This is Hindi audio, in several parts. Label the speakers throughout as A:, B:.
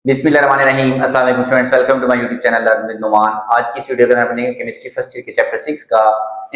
A: बिस्मिल्लाहिर्रहमानिर्रहीम। अस्सलाम वालेकुम students, welcome to my YouTube channel learn with Numan. आज की इस वीडियो के अंदर अपने केमिस्ट्री फर्स्ट ईयर के चैप्टर 6 का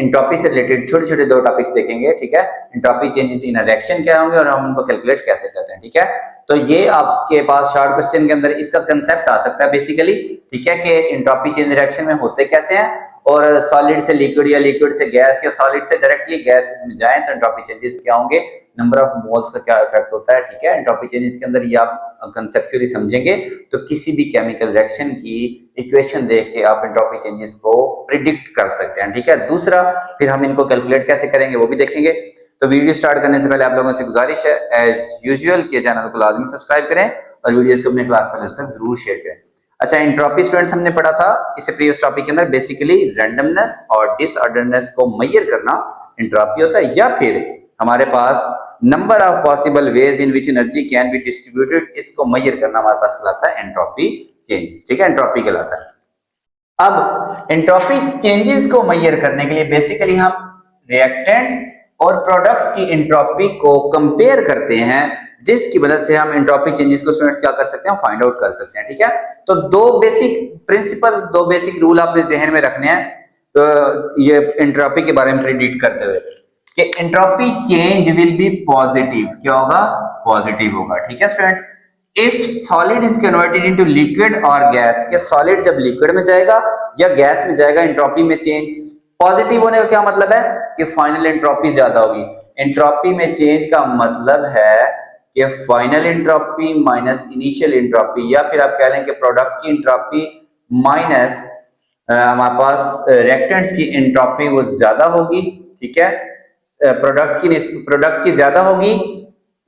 A: एंट्रोपी से रिलेटेड छोटे छोटे दो टॉपिक्स देखेंगे। ठीक है, entropy changes in a reaction क्या होंगे और हम उनको कैलकुलेट कैसे करते हैं। ठीक है, तो ये आपके पास शॉर्ट क्वेश्चन के अंदर इसका कंसेप्ट आ सकता है बेसिकली। ठीक है, कि एंट्रोपी चेंज रिएक्शन में होते कैसे हैं और सॉलिड से लिक्विड या लिक्विड से गैस या सॉलिड से डायरेक्टली गैस में जाएं तो एंट्रोपी चेंजेस क्या होंगे, नंबर ऑफ मोल्स का क्या इफेक्ट होता है। ठीक है, एंट्रोपी चेंजेस के अंदर ये आप कंसेप्चुअली समझेंगे तो किसी भी केमिकल रिएक्शन की इक्वेशन देख के आप एंट्रोपी चेंजेस को प्रिडिक्ट कर सकते हैं। ठीक है, दूसरा फिर हम इनको कैलकुलेट कैसे करेंगे वो भी देखेंगे। तो वीडियो स्टार्ट करने से पहले आप लोगों से गुजारिश है, एज यूजुअल के चैनल को लाजमी सब्सक्राइब करें और वीडियोस को अपने क्लास फ्रेंड्स तक जरूर शेयर करें। अच्छा, एंट्रोपी स्टूडेंट्स हमने पढ़ा था इससे प्रीवियस टॉपिक के अंदर बेसिकली रैंडमनेस और डिसऑर्डरनेस को मेजर करना एंट्रोपी होता है, या फिर हमारे पास number of possible ways in which energy can be distributed, इसको मेजर करना हमारे पास कहलाता है एंट्रोपी चेंजेस। ठीक है, एंट्रोपी कहलाता है। अब एंट्रोपी चेंजेस को मेजर करने के लिए बेसिकली हम रिएक्टेंट्स और प्रोडक्ट्स की एंट्रोपी को कंपेयर करते हैं, जिसकी वजह से हम एंट्रोपी चेंजेस को स्टूडेंट्स क्या कर सकते हैं, फाइंड आउट कर सकते हैं। ठीक है, तो दो बेसिक प्रिंसिपल्स, दो बेसिक रूल आपने जहन में रखने हैं तो ये एंट्रोपी के बारे में प्रिडिक्ट करते हुए कि entropy change will be positive. क्या होगा? पॉजिटिव होगा। ठीक है students, if solid is converted into liquid और गैस, के सॉलिड जब लिक्विड में जाएगा या गैस में जाएगा एंट्रोपी में चेंज पॉजिटिव होने का क्या मतलब है कि फाइनल एंट्रोपी ज्यादा होगी। एंट्रोपी में चेंज का मतलब है कि final entropy minus initial entropy, या फिर आप कह लें कि प्रोडक्ट की एंट्रोपी माइनस हमारे पास रिएक्टेंट्स की एंट्रोपी वो ज्यादा होगी। ठीक है, प्रोडक्ट की ज्यादा होगी,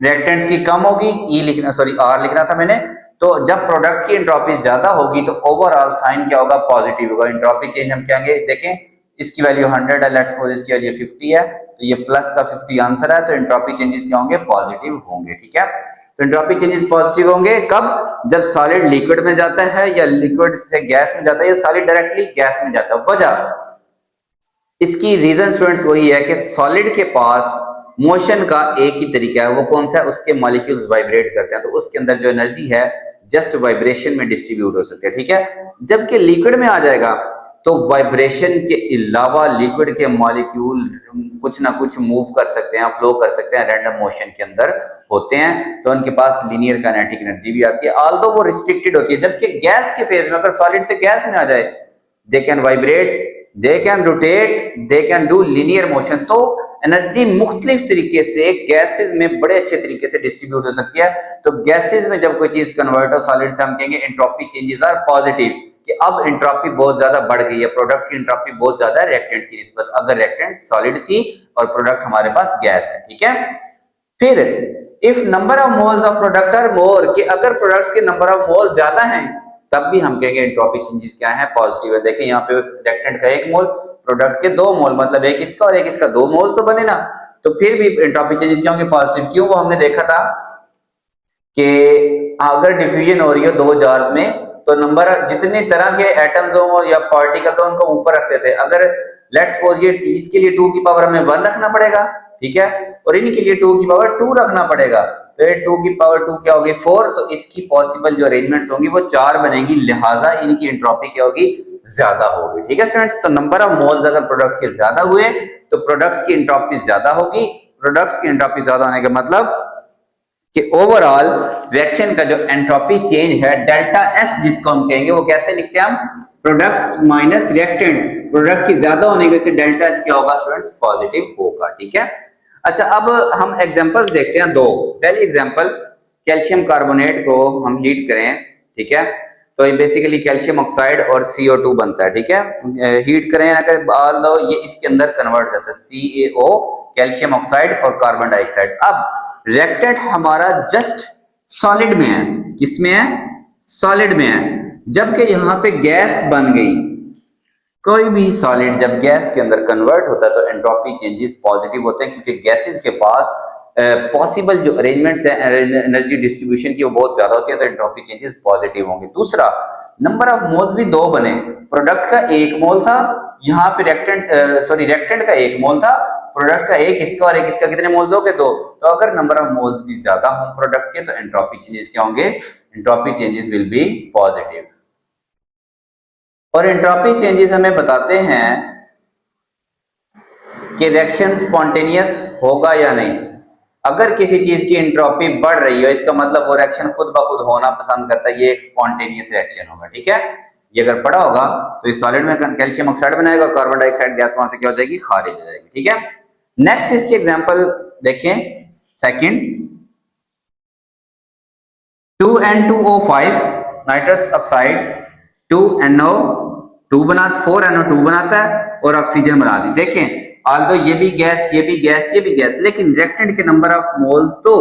A: रिएक्टेंट्स की कम होगी। ई लिखना, सॉरी आर लिखना था मैंने। तो जब प्रोडक्ट की एंट्रोपी ज्यादा होगी तो ओवरऑल साइन क्या होगा? पॉजिटिव होगा। एंट्रोपी चेंज हम कहेंगे, देखें इसकी वैल्यू 100 है, लेट्स सपोज इसकी वैल्यू 50 है, तो ये प्लस का 50 आंसर है, तो एंट्रोपी चेंजेस क्या होंगे? पॉजिटिव होंगे। ठीक है, तो एंट्रोपी चेंजेस पॉजिटिव होंगे कब? जब सॉलिड लिक्विड में जाता है या लिक्विड से गैस में जाता है या सॉलिड डायरेक्टली गैस में जाता है। वजह इसकी रीजन स्टूडेंट्स वही है कि सॉलिड के पास मोशन का एक ही तरीका है, वो कौन सा है? उसके मॉलिक्यूल्स वाइब्रेट करते हैं, तो उसके अंदर जो एनर्जी है जस्ट वाइब्रेशन में डिस्ट्रीब्यूट हो सकती है। ठीक है, जबकि लिक्विड में आ जाएगा तो वाइब्रेशन के अलावा लिक्विड के मॉलिक्यूल कुछ ना कुछ मूव कर सकते हैं, फ्लो कर सकते हैं, रैंडम मोशन के अंदर होते हैं, तो उनके पास लीनियर काइनेटिक एनर्जी भी आती है, ऑल्दो वो रिस्ट्रिक्टेड होती है। जबकि गैस के फेज में अगर सॉलिड से गैस में आ जाए, they can vibrate, they can rotate, they can do linear motion, तो एनर्जी मुख्तलिफ तरीके से गैसेस में बड़े अच्छे तरीके से डिस्ट्रीब्यूट हो सकती है। तो गैसेस में जब कोई चीज कन्वर्ट हो सॉलिड से, हम कहेंगे एंट्रोपी चेंजेस आर पॉजिटिव, कि अब एंट्रोपी बहुत ज्यादा बढ़ गई है, प्रोडक्ट की एंट्रोपी बहुत ज्यादा है रिएक्टेंट की निस्बत, अगर रिएक्टेंट सॉलिड थी और प्रोडक्ट हमारे पास गैस है। ठीक है, फिर if number of moles of product are more, कि अगर प्रोडक्ट्स के नंबर ऑफ मोल ज्यादा हैं तब भी हम कहेंगे एंट्रोपी चेंजेस क्या है? पॉजिटिव है। देखिए यहाँ पे रिएक्टेंट का 1 मोल, प्रोडक्ट के 2 मोल, मतलब एक इसका और एक इसका, 2 मोल तो बने ना, तो फिर भी एंट्रोपी चेंजेस क्या होंगे? पॉजिटिव। क्यों? वो हमने देखा था कि अगर डिफ्यूजन हो रही हो 2 जार्स में तो नंबर जितने तरह के एटम्स हो या पार्टिकल हो उनको ऊपर रखते थे। अगर लेट्स सपोज ये इसके लिए 2 की पावर हमें 1 रखना पड़ेगा, ठीक है, और इनके लिए 2 की पावर 2 रखना पड़ेगा, तो ये 2 की पावर 2 क्या होगी? 4, तो इसकी पॉसिबल जो अरेंजमेंट्स होंगी वो 4 बनेंगी, लिहाजा इनकी एंट्रोपी क्या होगी? ज्यादा होगी। ठीक है स्टूडेंट्स, तो नंबर ऑफ मोल्स अगर प्रोडक्ट के ज्यादा हुए तो प्रोडक्ट्स की एंट्रोपी ज्यादा होगी। प्रोडक्ट्स की एंट्रोपी ज्यादा होने का मतलब कि ओवरऑल रिएक्शन का जो एंट्रोपी चेंज है डेल्टा एस जिसको हम कहेंगे, वो कैसे लिखते हैं हम? प्रोडक्ट्स माइनस रिएक्टेंट, प्रोडक्ट की ज्यादा होने की वजह से डेल्टा एस क्या होगा स्टूडेंट्स? पॉजिटिव होगा। ठीक है, अच्छा अब हम एग्जांपल्स देखते हैं 2। पहली एग्जांपल, कैल्शियम कार्बोनेट को हम हीट करें, ठीक है, तो ये बेसिकली कैल्शियम ऑक्साइड और CO2 बनता है। ठीक है, हीट करें ना करें, दो ये इसके अंदर कन्वर्ट जाता है, CaO कैल्शियम ऑक्साइड और कार्बन डाइऑक्साइड। अब रिएक्टेंट हमारा जस्ट सॉलिड में है, किसमें है? सॉलिड में है, जबकि यहाँ पे गैस बन गई। कोई भी सॉलिड जब गैस के अंदर कन्वर्ट होता है तो एंट्रोपी चेंजेस पॉजिटिव होते हैं, क्योंकि गैसेस के पास पॉसिबल जो अरेंजमेंट्स है एनर्जी डिस्ट्रीब्यूशन की वो बहुत ज्यादा होती है, तो एंट्रोपी चेंजेस पॉजिटिव होंगे। दूसरा, नंबर ऑफ मोल्स भी 2 बने, प्रोडक्ट का 1 मोल था, यहाँ पे रिएक्टेंट का 1 मोल था, प्रोडक्ट का 1 इसका और 1 इसका, कितने मोल्स हो गए? 2। तो अगर नंबर ऑफ मोल्स भी ज्यादा हो प्रोडक्ट के तो एंट्रोपी चेंजेस क्या होंगे? Entropy changes will be positive. और एंट्रोपी चेंजेस हमें बताते हैं कि रिएक्शन स्पॉन्टेनियस होगा या नहीं। अगर किसी चीज की एंट्रोपी बढ़ रही है इसका मतलब वो रिएक्शन खुद ब खुद होना पसंद करता है, ये एक स्पॉन्टेनियस रिएक्शन होगा। ठीक है, ये अगर पड़ा होगा तो इस सॉलिड में कैल्शियम ऑक्साइड बनाएगा और कार्बन डाइऑक्साइड गैस वहां से क्या हो जाएगी, खारिज हो जाएगी। ठीक है, नेक्स्ट इसकी एग्जांपल देखें। Second, 2N2O5 nitrous oxide 2NO2 बनाता 4NO2 बनाता है और ऑक्सीजन बना दी। देखें आल्दो ये भी गैस, ये भी गैस, ये भी गैस, लेकिन रिएक्टेंट के नंबर ऑफ मोल्स तो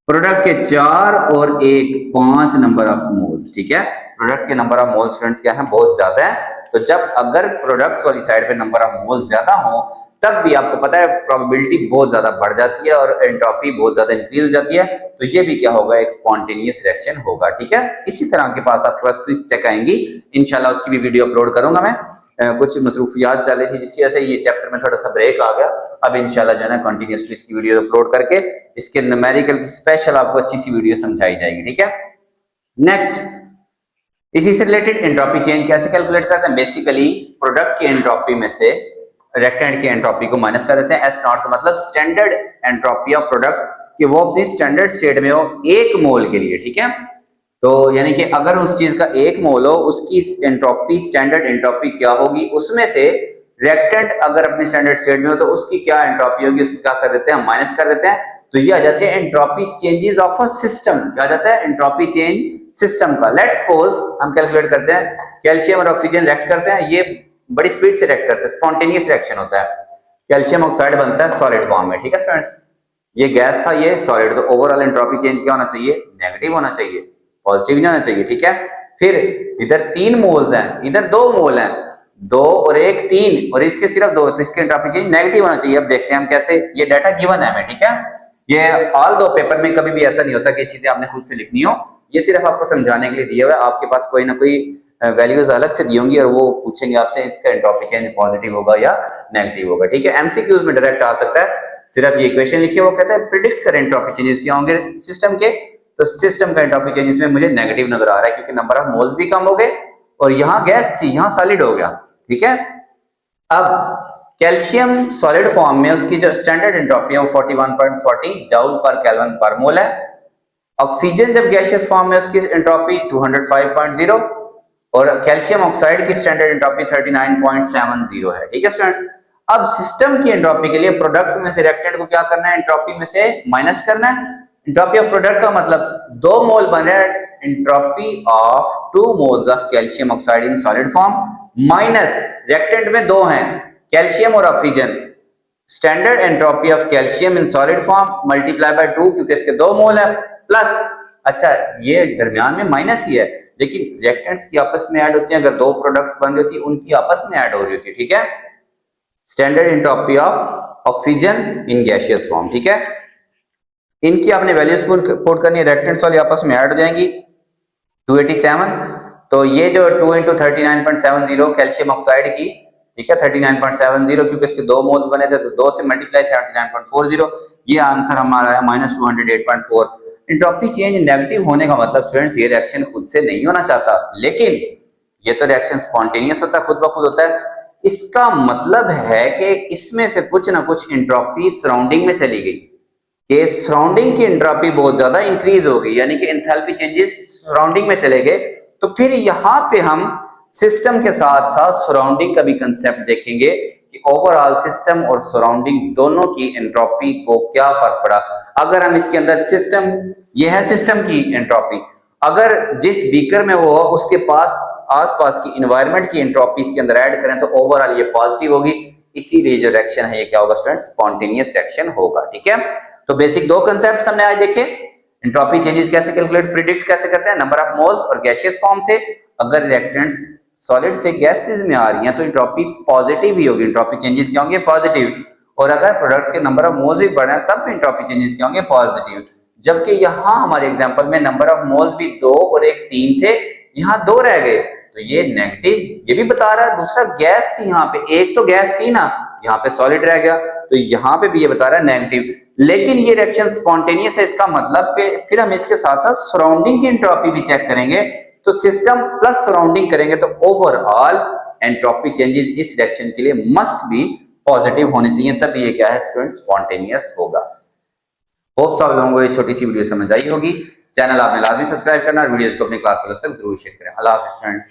A: प्रोडक्ट के 4 और 1 5 नंबर ऑफ मोल्स। ठीक है, प्रोडक्ट के नंबर ऑफ मोल्स स्टूडेंट्स क्या है, बहुत ज्यादा है। तो जब अगर प्रोडक्ट्स वाली साइड पे नंबर ऑफ मोल्स ज्यादा हो तब भी आपको पता है प्रोबेबिलिटी बहुत ज्यादा बढ़ जाती है और एंट्रोपी बहुत ज्यादा इंक्रीज हो जाती है। तो ये भी क्या होगा, एक स्पॉन्टेनियस रिएक्शन होगा। ठीक है, इसी तरह के पास आपके पास क्विक चेक आएंगी, इंशाल्लाह उसकी भी वीडियो अपलोड करूंगा मैं। कुछ मसरूफियात चल रही थी जिसकी वजह से ये चैप्टर में थोड़ा सा ब्रेक आ गया। अब इंशाल्लाह जो है ना कंटिन्यूसली इसकी वीडियो अपलोड करके इसके न्यूमेरिकल की स्पेशल आपको अच्छी सी वीडियो समझाई जाएगी। ठीक है, नेक्स्ट इसी से रिलेटेड एंट्रोपी चेंज कैसे कैलकुलेट करते हैं। बेसिकली प्रोडक्ट की एंट्रोपी में से रिएक्टेंट की एंट्रोपी को माइनस कर देते हैं। एस नॉट का मतलब स्टैंडर्ड एंट्रोपी ऑफ प्रोडक्ट, कि वो अपनी स्टैंडर्ड स्टेट में हो 1 मोल के लिए। ठीक है, तो यानी कि अगर उस चीज का 1 मोल हो उसकी एंट्रोपी स्टैंडर्ड एंट्रोपी क्या होगी, उसमें से रिएक्टेंट अगर अपनी स्टैंडर्ड स्टेट में हो तो उसकी क्या एंट्रोपी होगी, उसको क्या कर देते हैं, माइनस कर देते हैं। तो ये आ जाते हैं entropy changes of a system. क्या आ जाता है, एंट्रोपी चेंज सिस्टम का। लेट्स सपोज हम कैलकुलेट करते हैं, कैल्शियम और ऑक्सीजन रिएक्ट करते हैं, ये बड़ी स्पीड से रिएक्ट करते हैं, स्पॉन्टेनियस रिएक्शन होता है। कैल्शियम ऑक्साइड बनता है सॉलिड फॉर्म में। ठीक है स्टूडेंट्स, ये गैस था, ये सॉलिड। तो ओवरऑल एंट्रोपी चेंज क्या होना चाहिए, नेगेटिव होना चाहिए, पॉजिटिव नहीं होना चाहिए। ठीक है, फिर इधर 3 मोल्स हैं, इधर 2 मोल हैं, 2 और 1 3 और इसके सिर्फ 2, तो इसकी एंट्रोपी चेंज नेगेटिव होना चाहिए। अब देखते हैं हम कैसे, ये डाटा गिवन है हमें। ठीक है, ये ऑल दो पेपर में कभी भी ऐसा नहीं होता कि चीजें आपने खुद से लिखनी हो, ये सिर्फ आपको समझाने के लिए दिया हुआ है। आपके पास कोई ना कोई वैल्यूज अलग से दी होंगी और वो पूछेंगे आपसे इसका एंट्रोपी चेंज पॉजिटिव होगा या नेगेटिव होगा। ठीक है, एमसीक्यूज में डायरेक्ट आ सकता है, सिर्फ ये इक्वेशन लिखिए, वो कहता है प्रिडिक्ट करें एंट्रोपी चेंजेस क्या होंगे सिस्टम के। तो सिस्टम का एंट्रोपी चेंजेस में मुझे नेगेटिव नजर आ रहा है क्योंकि नंबर ऑफ मोल्स भी कम हो गए और यहाँ गैस थी, यहाँ सॉलिड हो गया। ठीक है, अब कैल्शियम सॉलिड फॉर्म में उसकी जो स्टैंडर्ड एंट्रोपी है वो 41.40 जूल पर केल्विन पर मोल है। ऑक्सीजन जब गैसियस फॉर्म में उसकी एंट्रोपी 205.0 और कैल्शियम ऑक्साइड की स्टैंडर्ड एंट्रोपी 39.70 है। ठीक है स्टूडेंट्स, अब सिस्टम की एंट्रोपी के लिए प्रोडक्ट में से रिएक्टेंट को क्या करना है, एंट्रोपी में से माइनस करना है। एंट्रोपी ऑफ प्रोडक्ट का मतलब 2 मोल बन रहा है, entropy of 2 moles of calcium oxide in solid form minus reactant में 2 हैं कैल्शियम और oxygen, standard entropy of calcium in solid form multiply by 2 क्योंकि इसके 2 मोल है, प्लस अच्छा ये दरमियान में माइनस ही है लेकिन रिएक्टेंट्स की आपस में ऐड होती है। अगर 2 प्रोडक्ट्स बन रही होती है उनकी आपस में ऐड हो रही होती है। ठीक है, standard entropy of oxygen in gaseous form. ठीक है, इनकी आपने वैल्यूज पुट करनी है, रिएक्टेंट्स वाली आपस में ऐड हो जाएंगी 287। तो ये जो 2 × 39.70 कैल्शियम ऑक्साइड की, ठीक है 39.70 क्योंकि इसके 2 मोल्स बने थे तो 2 से मल्टीप्लाई 79.40, ये आंसर हमारा है -208.4। एंट्रोपी चेंज नेगेटिव होने का मतलब स्टूडेंट्स ये रिएक्शन खुद से नहीं होना चाहता, लेकिन ये तो रिएक्शन स्पॉन्टेनियस होता है, खुद ब खुद होता है। इसका मतलब है कि इसमें से कुछ ना कुछ एंट्रोपी सराउंडिंग में चली गई, कि सराउंडिंग की एंट्रोपी बहुत ज्यादा इंक्रीज हो गई, यानी कि एंथैल्पी चेंजेस सराउंडिंग में चले गए। तो फिर यहाँ पे हम सिस्टम के साथ साथ सराउंडिंग का भी कंसेप्ट देखेंगे कि ओवरऑल सिस्टम और सराउंडिंग दोनों की एंट्रोपी को क्या फर्क पड़ा। अगर हम इसके अंदर सिस्टम, ये है सिस्टम की एंट्रोपी, अगर जिस बीकर में वो हो उसके पास आसपास की एनवायरनमेंट की एंट्रोपी इसके अंदर ऐड करें तो ओवरऑल ये पॉजिटिव होगी। इसीलिए जो रिएक्शन है ये क्या होगा स्टूडेंट्स, स्पॉन्टेनियस रिएक्शन होगा। ठीक है, तो बेसिक 2 कंसेप्ट हमने आज देखे, एंट्रोपी चेंजेस कैसे कैलकुलेट प्रिडिक्ट कैसे करते हैं, नंबर ऑफ मोल्स और गैसियस फॉर्म से। अगर रिएक्टेंट्स सॉलिड से गैसेस में आ रही हैं तो एंट्रोपी पॉजिटिव ही होगी, एंट्रोपी चेंजेस क्या होंगे, पॉजिटिव। और अगर प्रोडक्ट्स के नंबर ऑफ मोल्स भी बढ़े तब एंट्रोपी चेंजेस क्या होंगे, पॉजिटिव। जबकि यहाँ हमारे एग्जांपल में नंबर ऑफ मोल्स भी 2 और 1 3 थे, यहाँ 2 रह गए तो ये नेगेटिव, ये भी बता रहा है। दूसरा गैस थी यहाँ पे, एक तो गैस थी ना, यहाँ पे सॉलिड रह गया तो यहाँ पे भी ये बता रहा है नेगेटिव। लेकिन ये रिएक्शन स्पॉन्टेनियस है, इसका मतलब फिर हम इसके साथ साथ सराउंडिंग की एंट्रोपी भी चेक करेंगे। तो सिस्टम प्लस सराउंडिंग करेंगे तो ओवरऑल एंट्रोपी चेंजेस इस रिएक्शन के लिए मस्ट बी पॉजिटिव होने चाहिए, तब ये क्या है स्टूडेंट, स्पॉन्टेनियस होगा। होप सब लोगों को ये छोटी सी वीडियो समझ आई होगी। चैनल आपने लाजमी सब्सक्राइब करना और वीडियोस को अपनी क्लास वालों तक जरूर शेयर करें। अल्लाह हाफिज़ फ्रेंड्स।